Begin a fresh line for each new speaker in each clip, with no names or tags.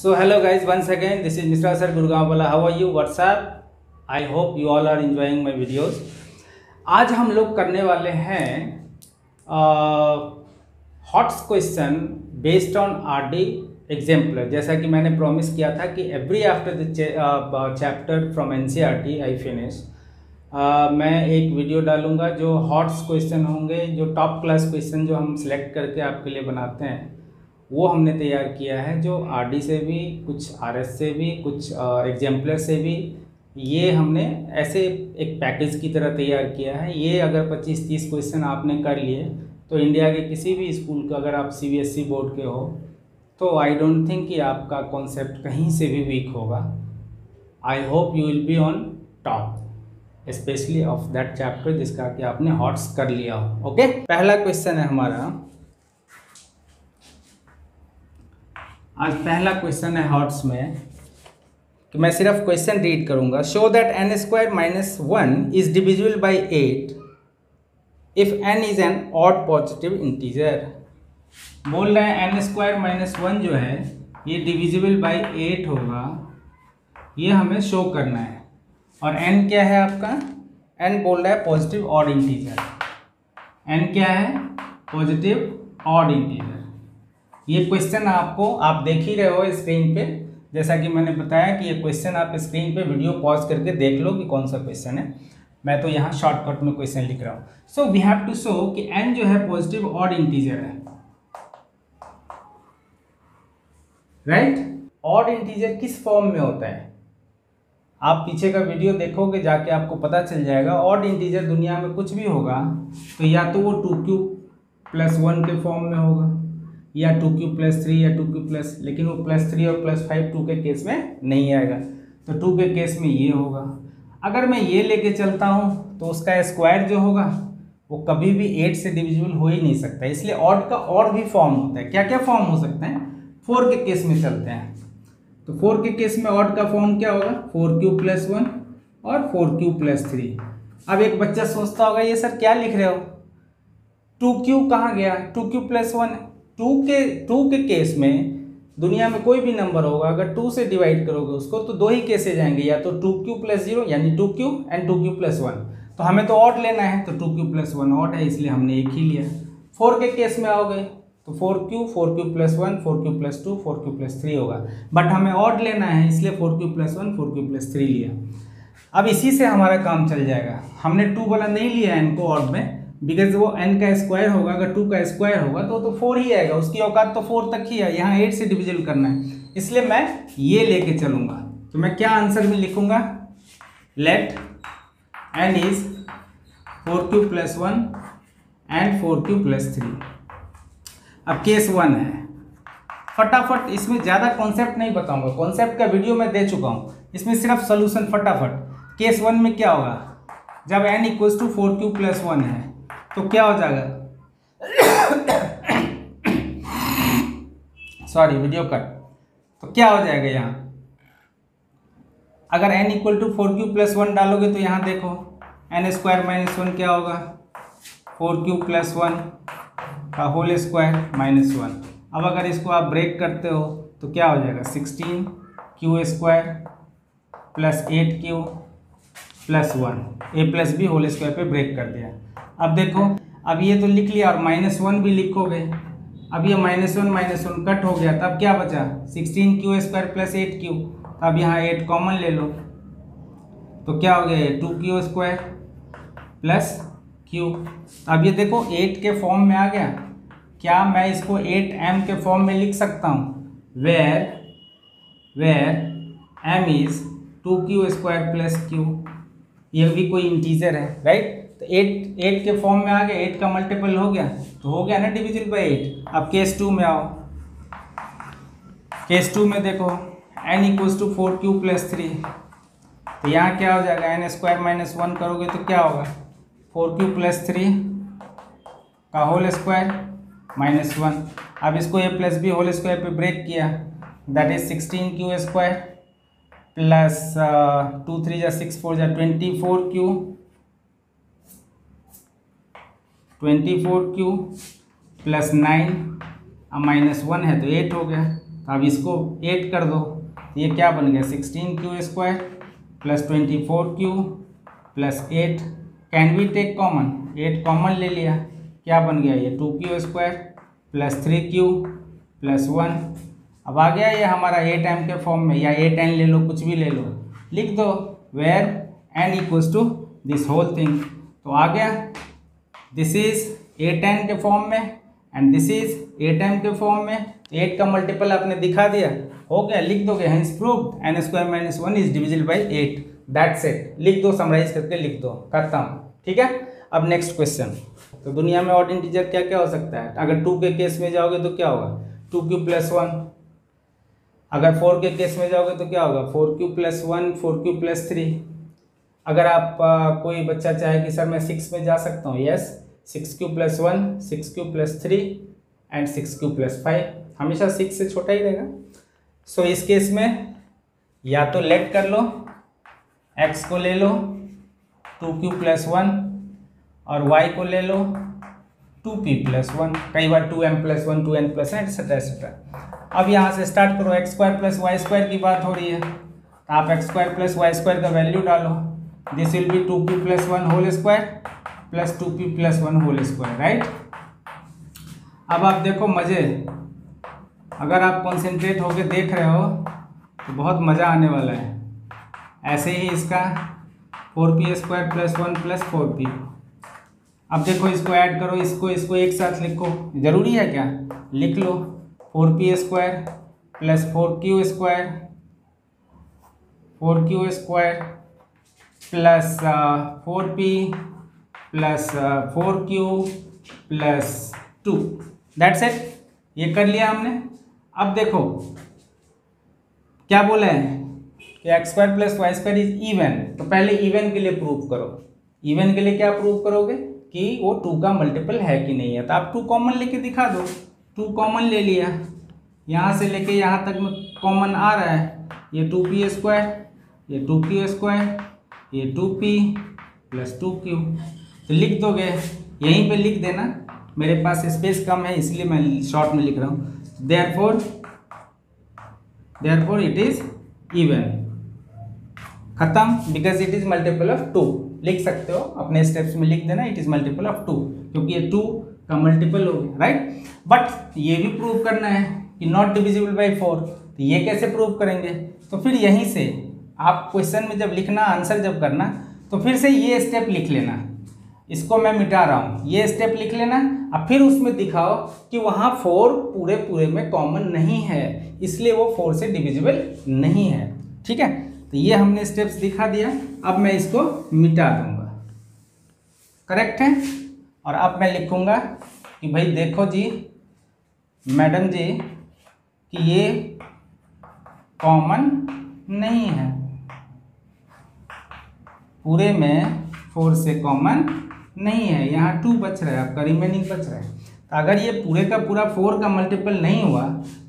So hello guys, once again this is Mr. Sir Gurgaon Wala. How are you? What's up? I hope you all are enjoying my videos. आज हम लोग करने वाले हैं hots question based on RD exemplar. जैसा कि मैंने promise किया था कि every after the chapter from NCERT I finish मैं एक वीडियो डालूंगा जो हॉट्स क्वेश्चन होंगे, जो टॉप क्लास क्वेश्चन जो हम सिलेक्ट करके आपके लिए बनाते हैं वो हमने तैयार किया है, जो आरडी से भी, कुछ आरएस से भी, कुछ एग्जाम्पलर से भी। ये हमने ऐसे एक पैकेज की तरह तैयार किया है। ये अगर 25-30 क्वेश्चन आपने कर लिए तो इंडिया के किसी भी स्कूल का, अगर आप सीबीएसई बोर्ड के हो तो आई डोंट थिंक कि आपका कॉन्सेप्ट कहीं से भी वीक होगा। I hope you will be on top specially of that chapter जिसका कि आपने हॉट्स कर लिया हो। ओके, पहला क्वेश्चन है हमारा। आज पहला क्वेश्चन है हॉट्स में कि मैं सिर्फ क्वेश्चन रीड करूंगा। Show that n square minus 1 is divisible by 8 if n is an odd positive integer. बोल रहे हैं n स्क्वायर माइनस 1 जो है ये डिविजिबल बाई 8 होगा, ये हमें शो करना है। और n क्या है आपका? n बोल रहा है पॉजिटिव ऑड इंटीजर। n क्या है? Positive odd integer. ये क्वेश्चन आपको, आप देख ही रहे हो स्क्रीन पे, जैसा कि मैंने बताया कि ये क्वेश्चन आप स्क्रीन पे वीडियो पॉज करके देख लो कि कौन सा क्वेश्चन है। मैं तो यहाँ शॉर्टकट में क्वेश्चन लिख रहा हूँ। So we have to show कि n जो है पॉजिटिव ऑड इंटीजर है, राइट। ऑड इंटीजर किस फॉर्म में होता है? आप पीछे का वीडियो देखोगे जाके आपको पता चल जाएगा। ऑड इंटीजर दुनिया में कुछ भी होगा तो या तो वो 2q+1 के फॉर्म में होगा, या 2q+3 या 2q+, लेकिन वो +3 और +5 2 के केस में नहीं आएगा। तो 2 के केस में ये होगा। अगर मैं ये लेके चलता हूँ तो उसका स्क्वायर जो होगा वो कभी भी 8 से डिविजिबल हो ही नहीं सकता। इसलिए ऑड का और भी फॉर्म होता है। क्या क्या फॉर्म हो सकते हैं? 4 के केस में चलते हैं। तो 4 के केस में ऑड का फॉर्म क्या होगा? 4q+1 और 4q+3। अब एक बच्चा सोचता होगा ये सर क्या लिख रहे हो, 2q कहाँ गया? 2q+1। 2 के केस में दुनिया में कोई भी नंबर होगा, अगर 2 से डिवाइड करोगे उसको तो 2 ही केसे जाएंगे, या तो 2q+0 यानी 2q एंड 2q+1। तो हमें तो ऑड लेना है, तो 2q+1 ऑड है इसलिए हमने एक ही लिया। 4 के केस में आओगे तो 4q, 4q+1, 4q+2, 4q+3 होगा, बट हमें ऑड लेना है इसलिए 4q+1, 4q+3 लिया। अब इसी से हमारा काम चल जाएगा। हमने 2 वाला नहीं लिया n को ऑड में, बिकॉज वो n का स्क्वायर होगा, अगर 2 का स्क्वायर होगा तो 4 ही आएगा। उसकी औकात तो 4 तक ही है, यहाँ 8 से डिविजन करना है, इसलिए मैं ये लेके चलूंगा। तो मैं क्या आंसर में लिखूंगा? Let n is 4q+1 and 4q+3। अब केस 1 है, फटाफट इसमें ज़्यादा कॉन्सेप्ट नहीं बताऊंगा, कॉन्सेप्ट का वीडियो मैं दे चुका हूँ, इसमें सिर्फ सोल्यूशन फटाफट। केस 1 में क्या होगा? जब n इक्वल्स टू 4q+1 है तो क्या हो जाएगा? Sorry, video cut. तो क्या हो जाएगा यहाँ? अगर n इक्वल टू 4q+1 डालोगे तो यहाँ देखो n स्क्वायर माइनस 1 क्या होगा? 4q+1 का होल स्क्वायर माइनस 1। अब अगर इसको आप ब्रेक करते हो तो क्या हो जाएगा? 16q² plus 8q+1, a+b whole square पे ब्रेक कर दिया। अब देखो, अब ये तो लिख लिया और -1 भी लिखोगे। अब ये -1 कट हो गया, तब क्या बचा? 16q² plus 8q। अब यहाँ 8 कॉमन ले लो तो क्या हो गया? 2q² plus q। अब ये देखो 8 के फॉर्म में आ गया। क्या मैं इसको 8m के फॉर्म में लिख सकता हूँ? Where m is 2q² plus q। ये भी कोई इंटीजर है, राइट। तो 8 के फॉर्म में आ गया, 8 का मल्टीपल हो गया तो हो गया ना डिविजिबल बाई 8। अब केस 2 में आओ। केस 2 में देखो n इक्वल्स टू 4q+3, तो यहाँ क्या हो जाएगा? n स्क्वायर माइनस 1 करोगे तो क्या होगा? 4q+3 का होल स्क्वायर माइनस 1। अब इसको a+b होल स्क्वायर पे ब्रेक किया, दैट इज 16q² प्लस 2 3 जा 6 4 जा 24q प्लस 9 अब -1 है तो 8 हो गया। तो अब इसको 8 कर दो, ये क्या बन गया 16q² plus 24q plus 8। Can we take common, 8 common ले लिया, क्या बन गया ये 2q² प्लस 3q प्लस 1। अब आ गया ये हमारा 8m के फॉर्म में, या 8n ले लो, कुछ भी ले लो, लिख दो where n equals to this whole thing. तो आ गया दिस इज 8n के फॉर्म में एंड दिस इज 8m के फॉर्म में। 8 का मल्टीपल आपने दिखा दिया, हो गया, लिख दोगे hence proved n² - 1 is divisible by 8। That's it, लिख दो, समराइज करके लिख दो, खत्म। ठीक है, अब नेक्स्ट क्वेश्चन। तो दुनिया में ऑड इंटीजर क्या क्या हो सकता है? अगर 2 के केस में जाओगे तो क्या होगा 2q + 1। अगर 4 के केस में जाओगे तो क्या होगा 4q + 1 4q + 3। अगर आप कोई बच्चा चाहे कि सर मैं 6 में जा सकता हूँ, yes 6q + 1 6q + 3 and 6q + 5, हमेशा 6 से छोटा ही रहेगा। सो इस केस में या तो लेट कर लो, x को ले लो 2q + 1 और y को ले लो 2p + 1, कई बार 2m + 1 2n + 1 एटसेट्रा एटसेट्रा। अब यहाँ से स्टार्ट करो, x² + y² की बात हो रही है, तो आप x² + y² का वैल्यू डालो, this will be 2p + 1 whole square plus 2p + 1 whole square, right. अब आप देखो मज़े, अगर आप कॉन्सेंट्रेट होके देख रहे हो तो बहुत मज़ा आने वाला है। ऐसे ही इसका 4p² + 1 + 4p। अब देखो इसको ऐड करो, इसको एक साथ लिखो, ज़रूरी है क्या, लिख लो 4p² + 4q² plus 4p plus 4q plus 2। That's it, ये कर लिया हमने। अब देखो क्या बोला है कि x² + y² इज इवन, तो पहले इवन के लिए प्रूव करो। इवन के लिए क्या प्रूव करोगे कि वो 2 का मल्टीपल है कि नहीं है, तो आप 2 कॉमन लेके दिखा दो। 2 कॉमन ले लिया, यहाँ से लेके यहाँ तक में कॉमन आ रहा है, ये 2p², ये 2q², ये 2p + 2q। तो लिख दोगे, यहीं पे लिख देना, मेरे पास स्पेस कम है इसलिए मैं शॉर्ट में लिख रहा हूँ। देयरफॉर इट इज इवन, खत्म, because it is multiple of 2। लिख सकते हो अपने स्टेप्स में, लिख देना इट इज मल्टीपल ऑफ 2, क्योंकि ये 2 का मल्टीपल हो गया, राइट। बट ये भी प्रूव करना है कि नॉट डिविजिबल बाई 4, तो ये कैसे प्रूव करेंगे? तो फिर यहीं से आप क्वेश्चन में जब लिखना, आंसर जब करना, तो फिर से ये स्टेप लिख लेना, इसको मैं मिटा रहा हूँ, ये स्टेप लिख लेना। अब फिर उसमें दिखाओ कि वहाँ 4 पूरे में कॉमन नहीं है, इसलिए वो 4 से डिविजिबल नहीं है। ठीक है, तो ये हमने स्टेप्स दिखा दिया, अब मैं इसको मिटा दूंगा, करेक्ट है। और अब मैं लिखूंगा कि भाई देखो जी मैडम जी कि ये कॉमन नहीं है, पूरे में 4 से कॉमन नहीं है, यहाँ 2 बच रहा है, आपका रिमेनिंग बच रहा है। तो अगर ये पूरे का पूरा 4 का मल्टीपल नहीं हुआ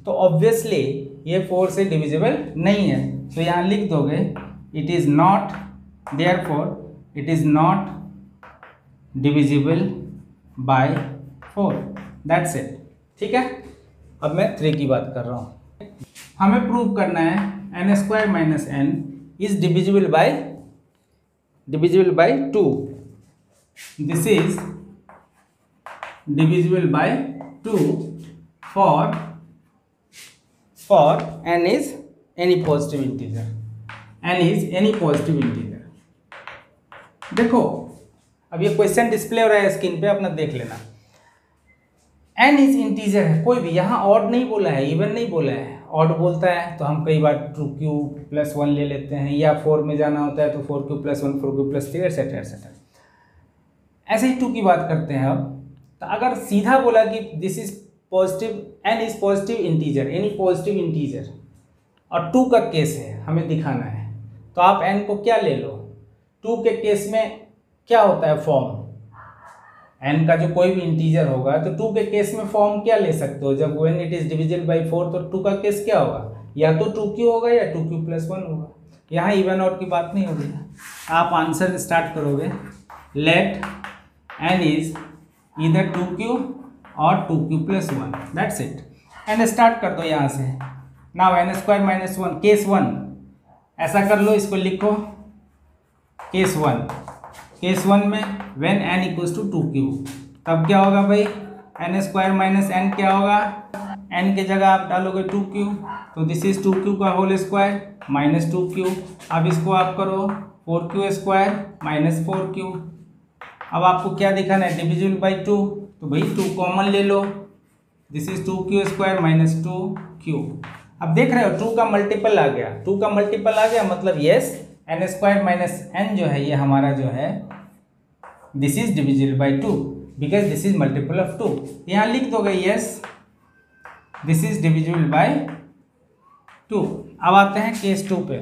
तो ऑब्वियसली ये 4 से डिविजिबल नहीं है। तो यहाँ लिख दोगे it is not, therefore it is not divisible bye 4, that's it. ठीक है, अब मैं 3 की बात कर रहा हूँ। हमें प्रूव करना है n² - n is divisible by 2, this is divisible by 2 for n is any positive integer, n is any positive integer. देखो अब ये क्वेश्चन डिस्प्ले हो रहा है स्क्रीन पे, अपना देख लेना। n इज इंटीजर है, कोई भी, यहाँ ऑड नहीं बोला है, इवन नहीं बोला है। ऑड बोलता है तो हम कई बार 2q + 1 ले लेते हैं, या 4 में जाना होता है तो 4q + 1 4q + 3 एटसेट्रा एटसेट्रा। ऐसे ही 2 की बात करते हैं। अब तो अगर सीधा बोला कि this is positive, n is positive integer, any positive integer, और 2 का केस है हमें दिखाना है, तो आप n को क्या ले लो, 2 के केस में क्या होता है फॉर्म, n का जो कोई भी इंटीजर होगा तो 2 के केस में फॉर्म क्या ले सकते हो, जब when it is divisible by 4 तो 2 का केस क्या होगा, या तो 2q होगा या 2q + 1 होगा। यहाँ इवन आउट की बात नहीं होगी। आप आंसर स्टार्ट करोगे, let n is either 2q और 2q + 1, that's it. And start कर दो यहाँ से, now n square minus one, case one ऐसा कर लो, इसको लिखो केस वन। केस वन में when n equals to 2q, तब क्या होगा भाई, एन स्क्वायर माइनस एन क्या होगा, एन के जगह आप डालोगे 2q, तो दिस इज 2q का होल स्क्वायर माइनस 2q। अब इसको आप करो 4q स्क्वायर माइनस 4q। अब आपको क्या दिखाना है, डिविजिबल बाई 2, तो भाई 2 कॉमन ले लो, this is 2q square minus 2q। अब देख रहे हो 2 का मल्टीपल आ गया, 2 का मल्टीपल आ गया मतलब yes n square minus n जो है ये हमारा जो है this is divisible by 2 because this is multiple of 2। यहाँ लिख दोगे yes this is divisible by 2। अब आते हैं केस 2 पे।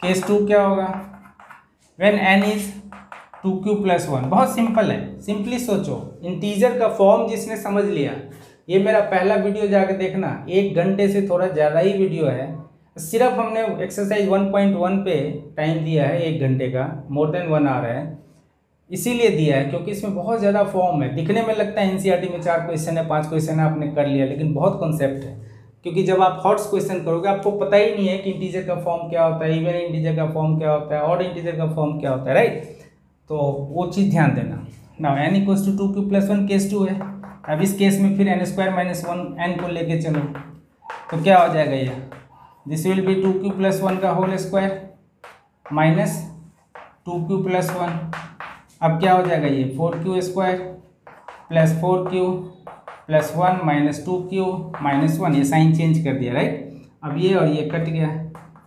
केस 2 क्या होगा, when an is 2q plus 1। बहुत सिंपल है, सिंपली सोचो, इंटीजर का फॉर्म जिसने समझ लिया, ये मेरा पहला वीडियो जाके देखना, 1 घंटे से थोड़ा ज़्यादा ही वीडियो है, सिर्फ हमने एक्सरसाइज 1.1 पे टाइम दिया है 1 घंटे का, मोर देन 1 आवर है, इसीलिए दिया है क्योंकि इसमें बहुत ज़्यादा फॉर्म है। दिखने में लगता है एनसीईआरटी में 4 क्वेश्चन है 5 क्वेश्चन है आपने कर लिया, लेकिन बहुत कॉन्सेप्ट है, क्योंकि जब आप हॉट्स क्वेश्चन करोगे आपको पता ही नहीं है कि इंटीजर का फॉर्म क्या होता है, इवन इंटीजर का फॉर्म क्या होता है, ऑड इंटीजर का फॉर्म क्या होता है, राइट। तो वो चीज़ ध्यान देना। Now n equals to 2q plus 1 case 2 है। अब इस केस में फिर एन स्क्वायर माइनस 1 एन को लेके चलो, तो क्या हो जाएगा ये, this will B 2q plus 1 का whole square minus 2q plus 1। अब क्या हो जाएगा ये 4q square plus 4q plus 1 minus 2q minus 1, ये साइन चेंज कर दिया, राइट। अब ये और ये कट गया,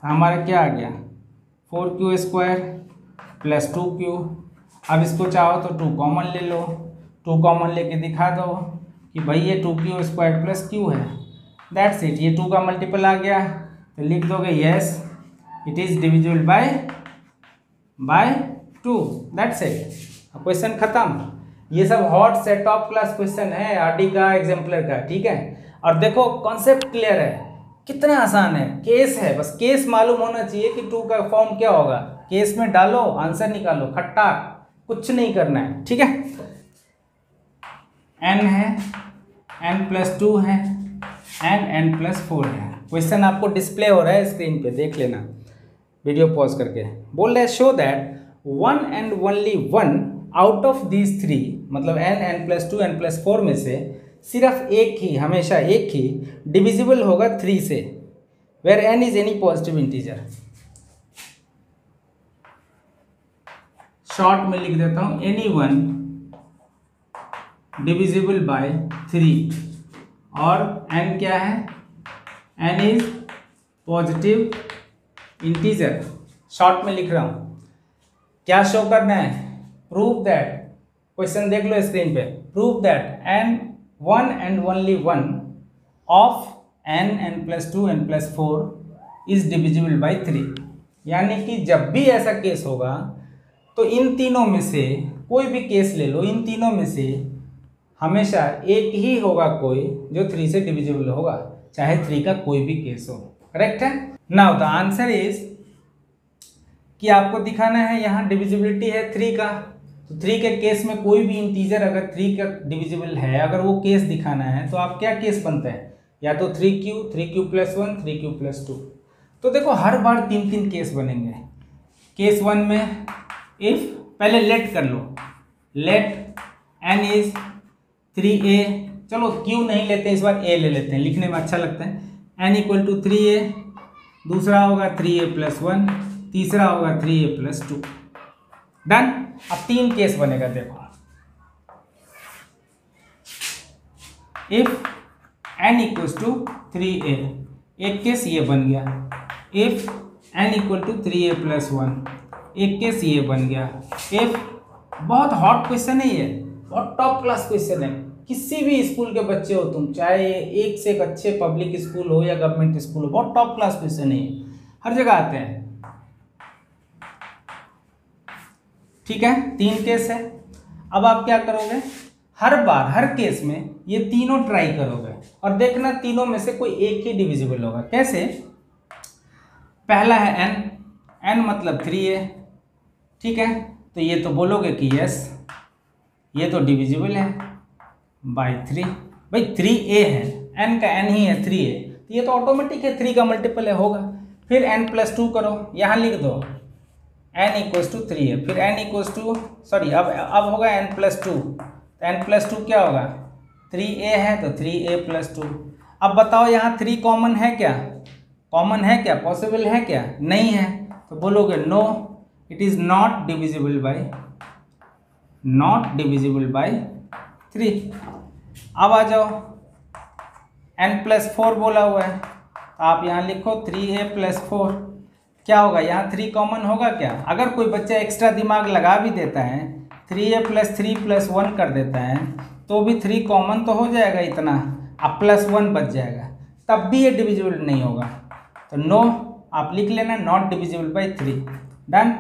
हमारा क्या आ गया 4q स्क्वायर प्लस 2q। अब इसको चाहो तो 2 कॉमन ले लो, 2 कॉमन लेके दिखा दो कि भाई ये 2q स्क्वायर प्लस q है, दैट्स इट। ये 2 का मल्टीपल आ गया तो लिख दोगे yes it is divisible by 2, that's it. Question खत्म। ये सब hot set of class question है आरडी का, एग्जाम्पलर का, ठीक है। और देखो कॉन्सेप्ट क्लियर है, कितना आसान है, केस है, बस केस मालूम होना चाहिए कि 2 का फॉर्म क्या होगा, केस में डालो आंसर निकालो, खट्टा, कुछ नहीं करना है, ठीक है। n है, n प्लस 2 है एंड n प्लस 4 है। क्वेश्चन आपको डिस्प्ले हो रहा है स्क्रीन पे, देख लेना वीडियो पॉज करके। बोल रहे show that 1 and only 1 out of these 3, मतलब n, n plus 2, n plus 4 में से सिर्फ एक ही, हमेशा एक ही डिविजिबल होगा 3 से, where n is any positive integer. Short में लिख देता हूं, एनी वन डिविजिबल बाय 3, और n क्या है, n is positive integer. Short में लिख रहा हूं, क्या शो करना है, प्रूव दैट, क्वेश्चन देख लो स्क्रीन पे, prove that n 1 and only 1 of n, n plus 2, n plus 4 is divisible by 3। यानी कि जब भी ऐसा केस होगा तो इन तीनों में से कोई भी केस ले लो, इन तीनों में से हमेशा एक ही होगा कोई जो 3 से डिविजिबल होगा, चाहे 3 का कोई भी केस हो, करेक्ट है। नाउ द आंसर इज कि आपको दिखाना है यहाँ डिविजिबिलिटी है 3 का, तो 3 के केस में कोई भी इंटीजर अगर 3 का डिविजिबल है, अगर वो केस दिखाना है तो आप क्या केस बनता है, या तो 3q प्लस 1, 3q प्लस 2। तो देखो हर बार 3 केस बनेंगे। केस 1 में इफ, पहले लेट कर लो, लेट n इज 3a, चलो q नहीं लेते इस बार a ले लेते हैं, लिखने में अच्छा लगता है, n इक्वल टू 3a, दूसरा होगा 3a प्लस 1, तीसरा होगा 3a प्लस 2, डन। अब 3 केस बनेगा, देखो if n equals to 3a, एक केस ये बन गया, if n equal to 3a plus 1, एक केस ये बन गया, इफ, बहुत हॉट क्वेश्चन है ये, बहुत टॉप क्लास क्वेश्चन है, किसी भी स्कूल के बच्चे हो तुम, चाहे एक से एक अच्छे पब्लिक स्कूल हो या गवर्नमेंट स्कूल हो, बहुत टॉप क्लास क्वेश्चन है ये, हर जगह आते हैं, ठीक है। 3 केस है। अब आप क्या करोगे, हर बार हर केस में ये तीनों ट्राई करोगे और देखना तीनों में से कोई एक ही डिविजिबल होगा। कैसे, पहला है n मतलब 3a, ठीक है, तो ये तो बोलोगे कि यस ये तो डिविजिबल है बाय 3, भाई 3a है, n का n ही है 3a, तो ये तो ऑटोमेटिक है, 3 का मल्टीपल है, होगा। फिर n+2 करो, यहाँ लिख दो n=3 है, फिर अब होगा n+2, तो n+2 क्या होगा, 3a है तो 3a+2। अब बताओ यहाँ 3 कॉमन है क्या, पॉसिबल है क्या, नहीं है, तो बोलोगे no, it is not divisible by 3। अब आ जाओ, n+4 बोला हुआ है, तो आप यहाँ लिखो 3a+4, क्या होगा, यहाँ 3 कॉमन होगा क्या। अगर कोई बच्चा एक्स्ट्रा दिमाग लगा भी देता है, 3a+3+1 कर देता है, तो भी 3 कॉमन तो हो जाएगा इतना, अब +1 बच जाएगा, तब भी ये डिविजिबल नहीं होगा। तो नो आप लिख लेना, नॉट डिविजिबल बाय 3। डन।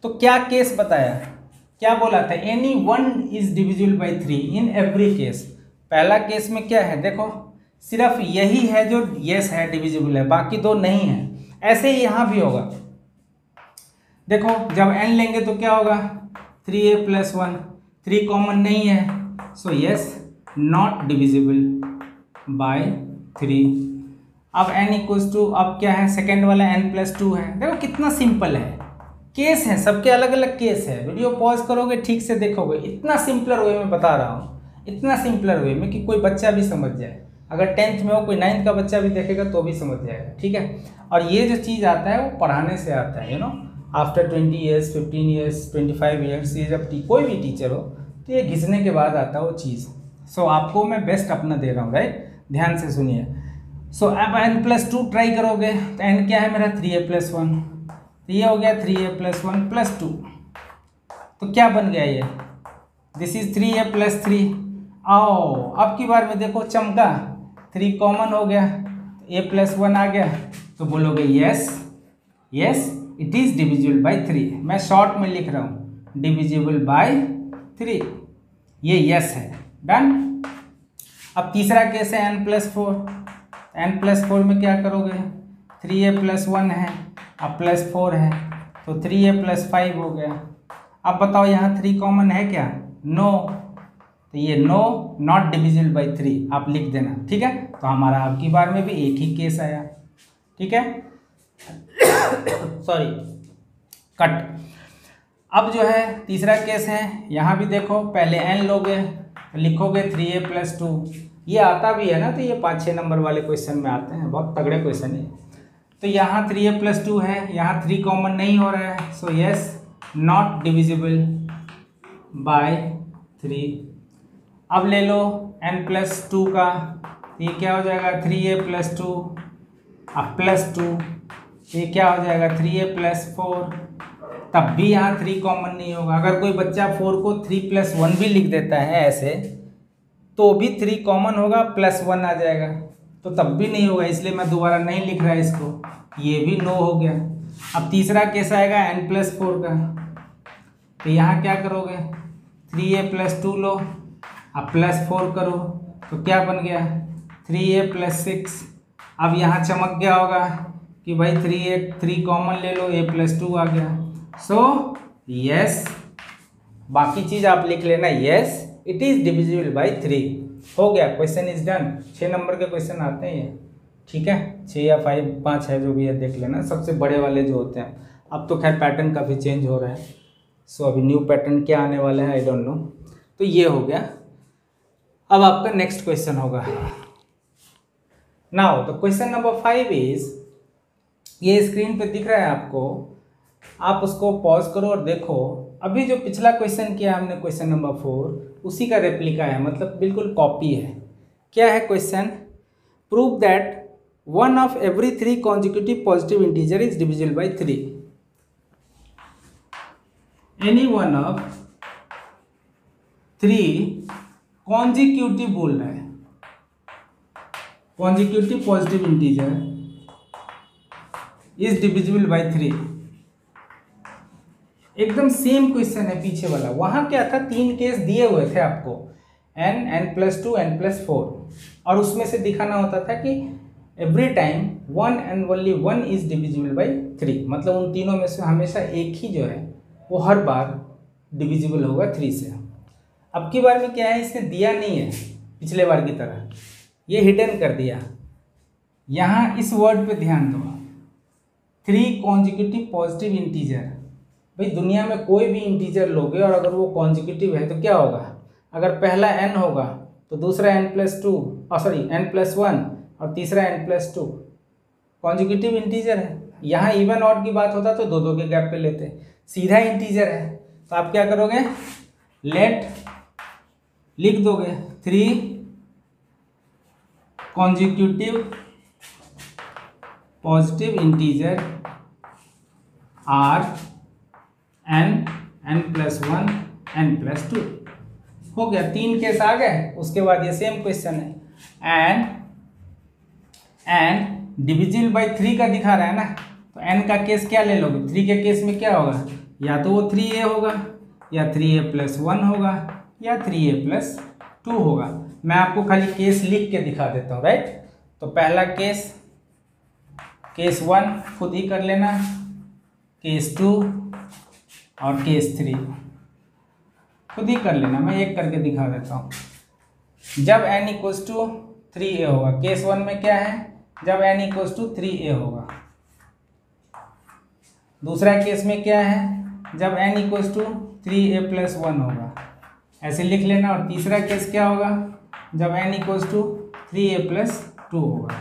तो क्या केस बताया, क्या बोला था, any one is divisible by 3 in every case. पहला केस में क्या है, देखो सिर्फ यही है जो यस है, डिविजिबल है, बाकी 2 नहीं है। ऐसे ही यहाँ भी होगा, देखो जब n लेंगे तो क्या होगा, 3a+1, 3 कॉमन नहीं है, so yes not divisible by 3। अब अब क्या है, सेकेंड वाला n+2 है। देखो कितना सिंपल है, केस है, सबके अलग अलग केस है। वीडियो पॉज करोगे, ठीक से देखोगे, इतना सिंपलर वे में बता रहा हूँ, इतना सिंपलर वे में कि कोई बच्चा भी समझ जाए। अगर 10th में हो, कोई 9th का बच्चा भी देखेगा तो भी समझ जाएगा, ठीक है। और ये जो चीज़ आता है वो पढ़ाने से आता है, आफ्टर 20 ईयर्स, 15 ईयर्स, 25 ईयर्स, ये जब कोई भी टीचर हो तो ये घिसने के बाद आता है वो चीज़। सो आपको मैं बेस्ट अपना दे रहा हूँ, राइट, ध्यान से सुनिए। सो अब n+2 ट्राई करोगे तो n क्या है मेरा, 3a+1, तो ये हो गया 3a+1+2, तो क्या बन गया ये, दिस इज 3a+3। आओ अब की बार में देखो चमका, 3 कॉमन हो गया, a+1 आ गया, तो बोलोगे yes it is divisible by 3। मैं शॉर्ट में लिख रहा हूँ, डिविजिबल बाय 3, ये यस है। डन। अब तीसरा केस है n+4, n+4 में क्या करोगे, 3a+1 है, अब +4 है, तो 3a+5 हो गया। अब बताओ यहाँ 3 कॉमन है क्या, नो, तो ये नो नॉट डिविजिबल बाय 3 आप लिख देना, ठीक है। तो हमारा अब की बार में भी एक ही केस आया, ठीक है। Sorry, cut. अब जो है तीसरा केस है, यहाँ भी देखो, पहले n लोगे तो लिखोगे 3a+2, ये आता भी है ना, तो ये 5-6 नंबर वाले क्वेश्चन में आते हैं, बहुत तगड़े क्वेश्चन है। तो यहाँ 3a+2 है, यहाँ 3 कॉमन नहीं हो रहा है, so yes not divisible by 3। अब ले लो n+2 का, ये क्या हो जाएगा, 3a+2 अब +2, ये क्या हो जाएगा, 3a+4, तब भी यहाँ 3 कॉमन नहीं होगा। अगर कोई बच्चा 4 को 3+1 भी लिख देता है ऐसे, तो भी 3 कॉमन होगा, +1 आ जाएगा, तो तब भी नहीं होगा, इसलिए मैं दोबारा नहीं लिख रहा इसको, ये भी नो हो गया। अब तीसरा केस आएगा n+4 का, तो यहाँ क्या करोगे, 3a+2 लो, अब +4 करो, तो क्या बन गया, 3a+6। अब यहाँ चमक गया होगा कि भाई 3 कॉमन ले लो, a+2 आ गया, सो यस, बाकी चीज़ आप लिख लेना, yes it is divisible by 3, हो गया, क्वेश्चन इज डन। 6 नंबर के क्वेश्चन आते हैं ये, ठीक है, 6 या 5 है जो भी है, देख लेना, सबसे बड़े वाले जो होते हैं। अब तो खैर पैटर्न काफ़ी चेंज हो रहा है, सो अभी न्यू पैटर्न क्या आने वाला है आई डोंट नो। तो ये हो गया। अब आपका नेक्स्ट क्वेश्चन होगा नाउ, तो क्वेश्चन नंबर 5 इज, ये स्क्रीन पे दिख रहा है आपको, आप उसको पॉज करो और देखो। अभी जो पिछला क्वेश्चन किया हमने, क्वेश्चन नंबर 4, उसी का रेप्लिका है, मतलब बिल्कुल कॉपी है। क्या है question, prove that 1 of every 3 consecutive positive integer is divisible by 3। Any one of 3 consecutive बोल रहा है, consecutive positive integer is divisible by 3। एकदम सेम क्वेश्चन है पीछे वाला। वहां क्या था, 3 केस दिए हुए थे आपको, n+2 n+4, और उसमें से दिखाना होता था कि every time 1 and only 1 is divisible by 3, मतलब उन तीनों में से हमेशा एक ही जो है वो हर बार डिविजिबल होगा 3 से। अब की बार में क्या है, इसने दिया नहीं है पिछले बार की तरह, ये हिडन कर दिया, यहाँ इस वर्ड पे ध्यान दो, 3 कॉन्जिक्यूटिव पॉजिटिव इंटीजर। भाई दुनिया में कोई भी इंटीजर लोगे और अगर वो कॉन्जिक्यूटिव है तो क्या होगा, अगर पहला n होगा तो दूसरा n+2 n+1 और तीसरा n+2 कॉन्जिक्यूटिव इंटीजर है। यहाँ इवन ऑड की बात होता तो दो दो के गैप पे लेते, सीधा इंटीजर है तो आप क्या करोगे, लेट लिख दोगे 3 consecutive positive integer are n+1 n+2। हो गया, 3 केस आ गए। उसके बाद ये सेम क्वेश्चन है, एंड डिविजिबल बाई 3 का दिखा रहा है ना, तो n का केस क्या ले लोगे, 3 के केस में क्या होगा, या तो वो 3a होगा या 3a+1 होगा या 3a+2 होगा। मैं आपको खाली केस लिख के दिखा देता हूँ, राइट। तो पहला केस 1 खुद ही कर लेना, केस 2 और केस 3 खुद ही कर लेना, मैं एक करके दिखा देता हूँ। जब n = 3a होगा, केस 1 में क्या है, जब n = 3a होगा। दूसरा केस में क्या है, जब n = 3a+1 होगा, ऐसे लिख लेना। और तीसरा केस क्या होगा, जब n = 3a+2 होगा।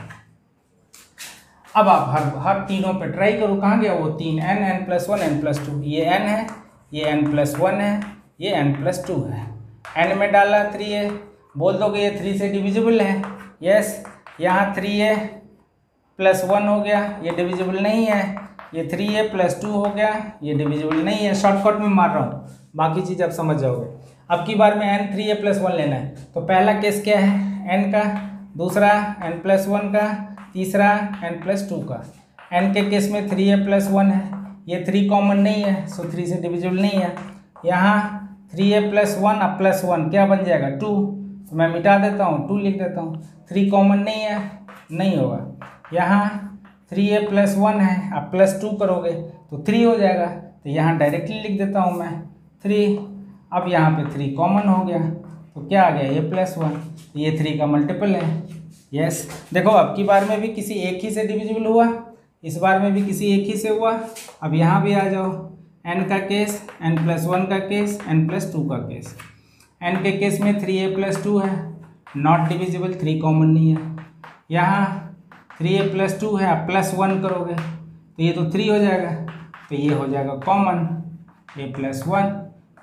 अब आप हर तीनों पे ट्राई करो, कहाँ गया वो 3, n n+1 n+2, ये n है, ये n+1 है, ये n+2 है। n में डाला 3a, बोल दोगे ये 3 से डिविजिबल है, यस। यहाँ 3a+1 हो गया, ये डिविजिबल नहीं है। ये 3a+2 हो गया, ये डिविजिबल नहीं है। शॉर्टकट में मार रहा हूँ, बाकी चीज़ आप समझ जाओगे। अब की बार में n 3a+1 लेना है, तो पहला केस क्या है, n का, दूसरा n+1 का, तीसरा n+2 का। n के केस में 3a+1 है, ये 3 कॉमन नहीं है, सो 3 से डिविजिबल नहीं है। यहाँ 3a+1 अब +1 क्या बन जाएगा, 2, तो मैं मिटा देता हूँ, 2 लिख देता हूँ। 3 कॉमन नहीं है, नहीं होगा। यहाँ 3a+1 है, अब +2 करोगे तो 3 हो जाएगा, तो यहाँ डायरेक्टली लिख देता हूँ मैं 3। अब यहाँ पे 3 कॉमन हो गया, तो क्या आ गया, ये +1, ये 3 का मल्टीपल है, यस। देखो अब की बार में भी किसी एक ही से डिविजिबल हुआ, इस बार में भी किसी एक ही से हुआ। अब यहाँ भी आ जाओ, n का केस, n+1 का केस, n+2 का केस। n के केस में 3a+2 है, नॉट डिविजिबल, 3 कॉमन नहीं है। यहाँ 3a+2 है, आप +1 करोगे तो ये तो 3 हो जाएगा, तो ये हो जाएगा कॉमन, a+1,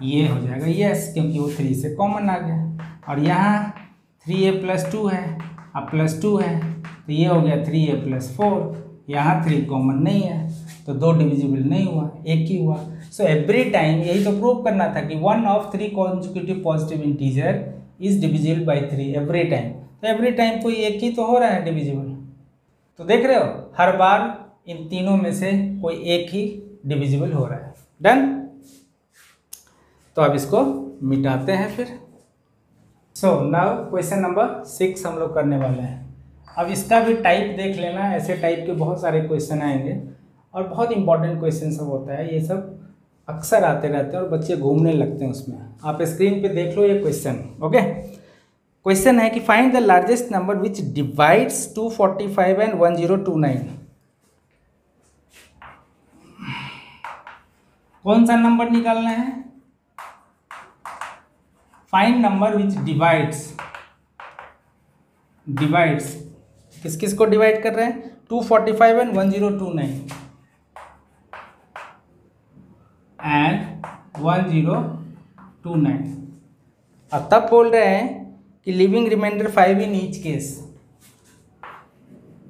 ये हो जाएगा यस, क्योंकि वो 3 से कॉमन आ गया। और यहाँ 3a+2 है, अब +2 है, तो ये हो गया 3a+4, यहाँ 3 कॉमन नहीं है, तो 2 डिविजिबल नहीं हुआ, एक ही हुआ। सो एवरी टाइम, यही तो प्रूव करना था कि 1 of 3 consecutive positive integer is divisible by 3 every time. तो एवरी टाइम कोई एक ही तो हो रहा है डिविजिबल। तो देख रहे हो, हर बार इन तीनों में से कोई एक ही डिविजिबल हो रहा है। डन। तो अब इसको मिटाते हैं फिर। सो नाउ क्वेश्चन नंबर 6 हम लोग करने वाले हैं। अब इसका भी टाइप देख लेना, ऐसे टाइप के बहुत सारे क्वेश्चन आएंगे और बहुत इंपॉर्टेंट क्वेश्चन सब होता है। ये सब अक्सर आते रहते हैं और बच्चे घूमने लगते हैं उसमें। आप स्क्रीन पे देख लो ये क्वेश्चन, ओके। क्वेश्चन है कि find the largest number which divides 245 and 1029। कौन सा नंबर निकालना है, फाइंड नंबर विच डिवाइड्स किस किस को डिवाइड कर रहे हैं, 245 एंड 1029 एंड 1029। अब तब बोल रहे हैं कि leaving remainder 5 in each case.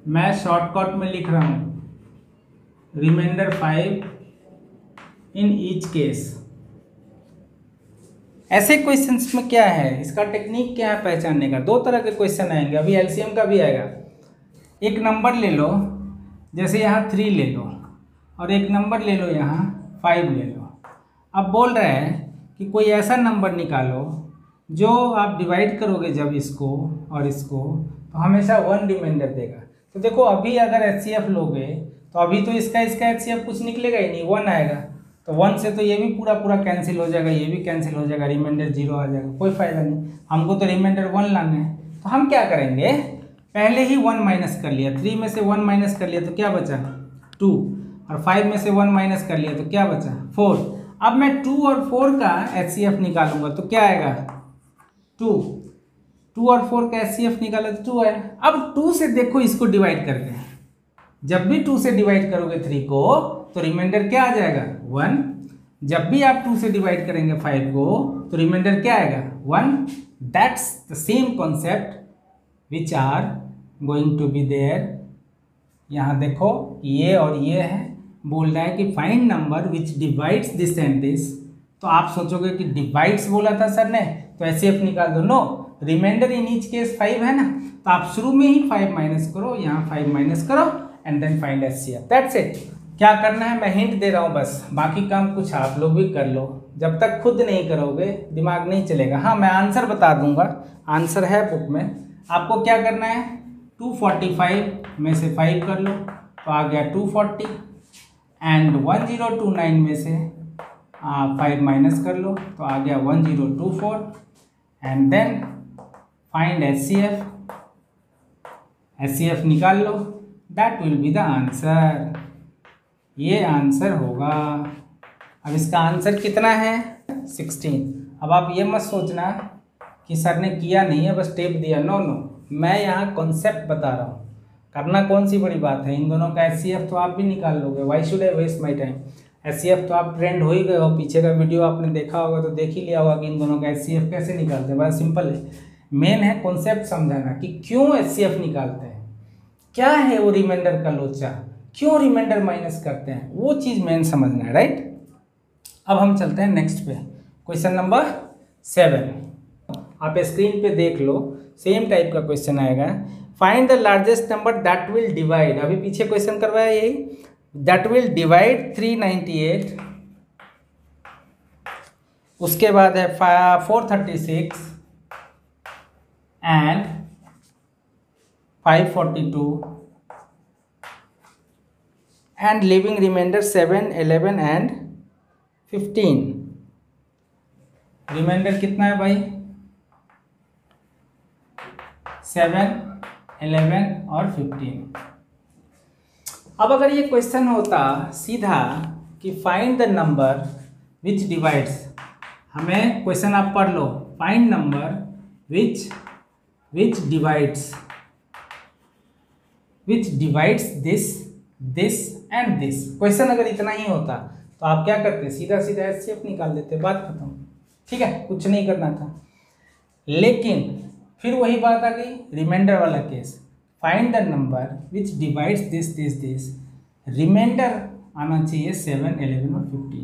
मैं शॉर्टकट में लिख रहा हूँ, रिमाइंडर 5 इन ईच केस। ऐसे क्वेश्चंस में क्या है, इसका टेक्निक क्या है पहचानने का। 2 तरह के क्वेश्चन आएंगे, अभी एलसीएम का भी आएगा। एक नंबर ले लो, जैसे यहाँ 3 ले लो, और एक नंबर ले लो यहाँ 5 ले लो। अब बोल रहे हैं कि कोई ऐसा नंबर निकालो जो आप डिवाइड करोगे जब इसको और इसको, तो हमेशा 1 रिमाइंडर देगा। तो देखो अभी अगर एचसीएफ लोगे तो अभी तो इसका एचसीएफ कुछ निकलेगा ही नहीं, 1 आएगा। तो 1 से तो ये भी पूरा कैंसिल हो जाएगा, ये भी कैंसिल हो जाएगा, रिमाइंडर 0 आ जाएगा, कोई फायदा नहीं। हमको तो रिमाइंडर 1 लाना है। तो हम क्या करेंगे, पहले ही 1 माइनस कर लिया, 3 में से 1 माइनस कर लिया तो क्या बचा 2, और 5 में से 1 माइनस कर लिया तो क्या बचा 4। अब मैं 2 और 4 का HCF निकालूंगा तो क्या आएगा 2 और 4 का HCF निकाला तो 2 आया। अब 2 से देखो इसको डिवाइड करके, जब भी 2 से डिवाइड करोगे 3 को तो रिमाइंडर क्या आ जाएगा 1। जब भी आप 2 से डिवाइड करेंगे 5 को तो रिमाइंडर क्या आएगा 1। That's the same concept which are going to be there. यहाँ देखो ये और ये है, बोल रहा है कि find number which divides this and this. तो आप सोचोगे कि डिवाइड्स बोला था सर ने तो HCF निकाल दो। No, remainder in each case 5 है ना, तो आप शुरू में ही 5 माइनस करो, यहाँ 5 माइनस करो and then find HCF। That's it. क्या करना है मैं हिंट दे रहा हूँ बस, बाकी काम कुछ आप लोग भी कर लो। जब तक खुद नहीं करोगे दिमाग नहीं चलेगा। हाँ, मैं आंसर बता दूंगा, आंसर है बुक में। आपको क्या करना है 245 में से 5 कर लो तो आ गया 240, एंड 1029 में से 5 माइनस कर लो तो आ गया 1024, and then find HCF। HCF निकाल लो, that will be the answer. ये आंसर होगा। अब इसका आंसर कितना है 16। अब आप ये मत सोचना कि सर ने किया नहीं है बस टेप दिया, नो नो, मैं यहाँ कॉन्सेप्ट बता रहा हूँ। करना कौन सी बड़ी बात है, इन दोनों का HCF तो आप भी निकाल लोगे। Why should I waste my time. HCF तो आप ट्रेंड हो ही गए हो, पीछे का वीडियो आपने देखा होगा तो देख ही लिया होगा कि इन दोनों का HCF कैसे निकालते हैं। बड़ा सिंपल है, मेन है कॉन्सेप्ट समझाना कि क्यों HCF निकालते हैं, क्या है वो रिमाइंडर का लोचा, क्यों रिमाइंडर माइनस करते हैं, वो चीज़ मेन समझना है, राइट। अब हम चलते हैं नेक्स्ट पे, क्वेश्चन नंबर 7। आप स्क्रीन पे देख लो, सेम टाइप का क्वेश्चन आएगा। Find the largest number that will divide, अभी पीछे क्वेश्चन करवाया यही, दैट विल डिवाइड 398, उसके बाद है 436 and 542 and leaving remainder 7, 11 and 15। Remainder कितना है भाई 7, 11 और 15। अब अगर ये क्वेश्चन होता सीधा कि find the number which divides, हमें क्वेश्चन आप पढ़ लो, find number which divides this and this. Question अगर इतना ही होता तो आप क्या करते, सीधा सीधा HCF निकाल देते, बात खत्म। ठीक है, कुछ नहीं करना था। लेकिन फिर वही बात आ गई, रिमाइंडर वाला case, find the number which divides this. Remainder आना चाहिए 7, 11 और 15।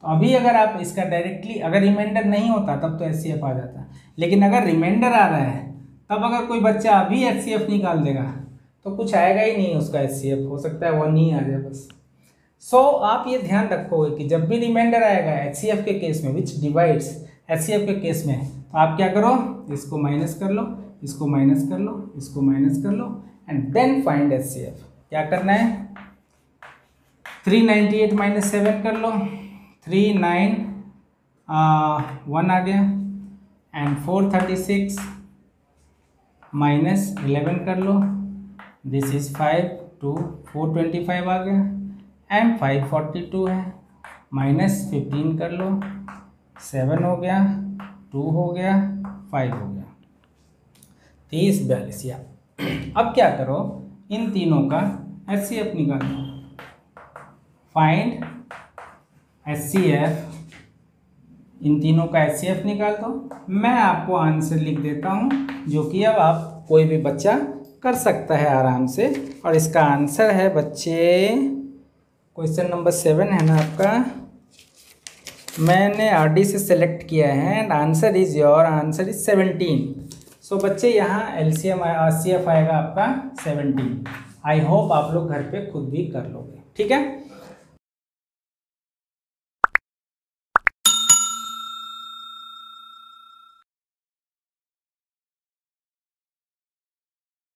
तो अभी अगर आप इसका डायरेक्टली, अगर रिमाइंडर नहीं होता तब तो HCF आ जाता, लेकिन अगर रिमाइंडर आ रहा है तब अगर कोई बच्चा अभी HCF निकाल देगा तो कुछ आएगा ही नहीं उसका HCF, हो सकता है 1 ही आ जाए बस। सो आप ये ध्यान रखोगे कि जब भी रिमाइंडर आएगा HCF के केस में, विच डिवाइड्स HCF के केस में, तो आप क्या करो, इसको माइनस कर लो, इसको माइनस कर लो, इसको माइनस कर लो एंड देन फाइंड HCF। क्या करना है 398 माइनस 7 कर लो, 391 आ गया, एंड 436 माइनस 11 कर लो, दिस इज 5 to 425 आ गया, एंड 542 है, माइनस 15 कर लो, 7 हो गया, 2 हो गया, 5 हो गया, 30, 42। या अब क्या करो, इन तीनों का HCF निकालो, फाइंड HCF, इन तीनों का HCF निकाल दो। मैं आपको आंसर लिख देता हूँ जो कि अब आप कोई भी बच्चा कर सकता है आराम से, और इसका आंसर है बच्चे, क्वेश्चन नंबर 7 है ना आपका, मैंने RD से सेलेक्ट किया है and answer is your answer is 17। सो बच्चे यहाँ LCM HCF आएगा आपका 17। आई होप आप लोग घर पे खुद भी कर लोगे, ठीक है।